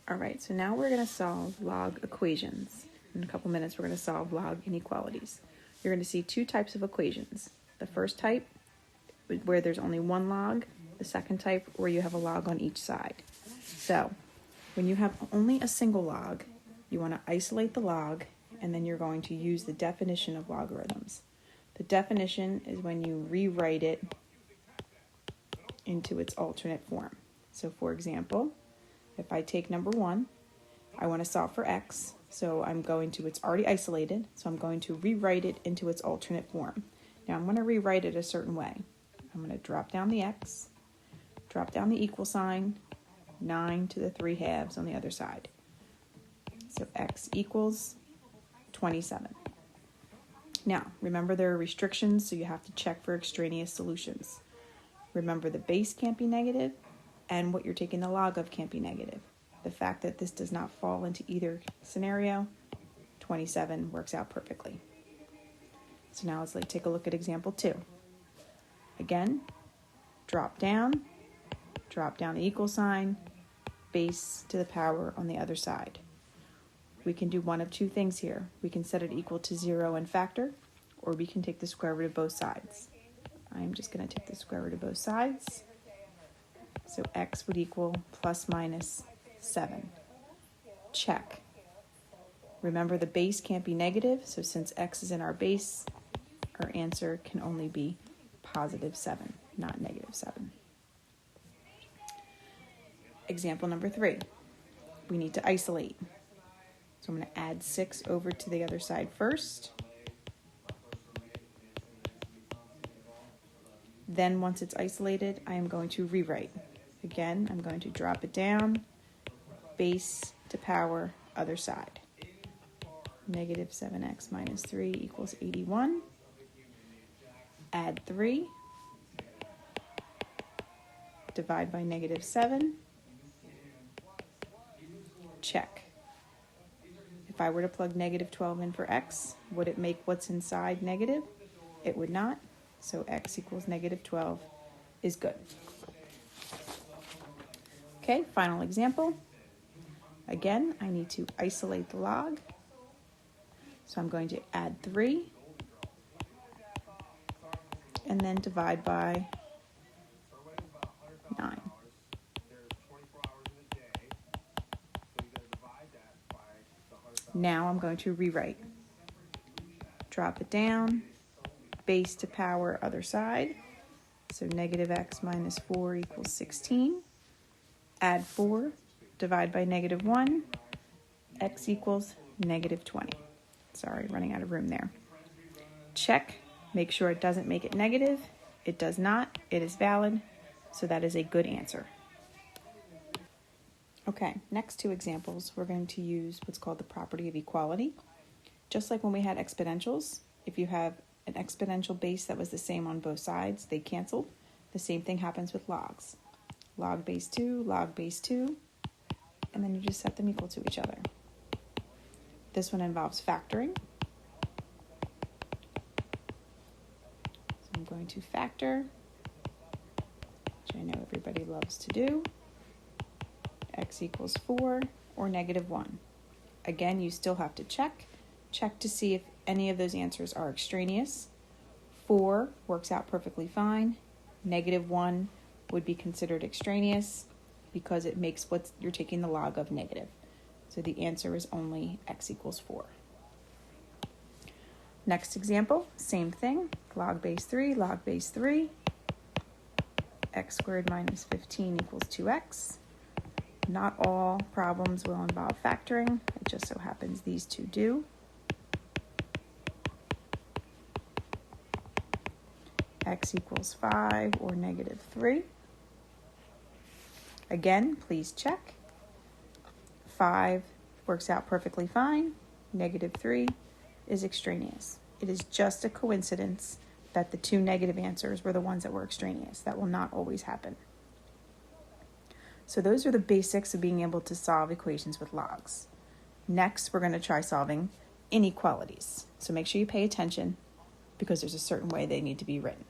All right, so now we're going to solve log equations. In a couple minutes, we're going to solve log inequalities. You're going to see two types of equations. The first type, where there's only one log. The second type, where you have a log on each side. So, when you have only a single log, you want to isolate the log, and then you're going to use the definition of logarithms. The definition is when you rewrite it into its alternate form. So, for example, if I take number 1, I want to solve for x, so it's already isolated, so I'm going to rewrite it into its alternate form. Now I'm going to rewrite it a certain way. I'm going to drop down the x, drop down the equal sign, 9 to the 3/2 on the other side. So x equals 27. Now, remember there are restrictions, so you have to check for extraneous solutions. Remember the base can't be negative, and what you're taking the log of can't be negative. The fact that this does not fall into either scenario, 27 works out perfectly. So now let's take a look at example 2. Again, drop down the equal sign, base to the power on the other side. We can do one of two things here. We can set it equal to 0 and factor, or we can take the square root of both sides. I'm just going to take the square root of both sides. So x would equal plus minus 7. Check. Remember the base can't be negative, so since x is in our base, our answer can only be positive 7, not negative 7. Example number 3. We need to isolate. So I'm going to add 6 over to the other side first. Then once it's isolated, I am going to rewrite. Again, I'm going to drop it down, base to power, other side. Negative 7x minus 3 equals 81. Add 3. Divide by negative 7. Check. If I were to plug negative 12 in for x, would it make what's inside negative? It would not. So x equals negative 12 is good. Okay, final example. Again, I need to isolate the log. So I'm going to add 3 and then divide by 9. Now I'm going to rewrite. Drop it down, base to power, other side. So negative x minus 4 equals 16. Add 4, divide by negative 1. X equals negative 20. Sorry, running out of room there. Check. Make sure it doesn't make it negative. It does not. It is valid. So that is a good answer. Okay, next two examples, we're going to use what's called the property of equality. Just like when we had exponentials, if you have an exponential base that was the same on both sides, they cancel. The same thing happens with logs. Log base 2, and then you just set them equal to each other. This one involves factoring. So I'm going to factor, which I know everybody loves to do. X equals 4 or negative 1. Again, you still have to check to see if any of those answers are extraneous. 4 works out perfectly fine. Negative 1 would be considered extraneous because it makes what you're taking the log of negative. So the answer is only x equals 4. Next example, same thing. Log base 3, x squared minus 15 equals 2x. Not all problems will involve factoring. It just so happens these two do. X equals 5 or negative 3. Again, please check. 5 works out perfectly fine. Negative 3 is extraneous. It is just a coincidence that the two negative answers were the ones that were extraneous. That will not always happen. So those are the basics of being able to solve equations with logs. Next, we're going to try solving inequalities. So make sure you pay attention because there's a certain way they need to be written.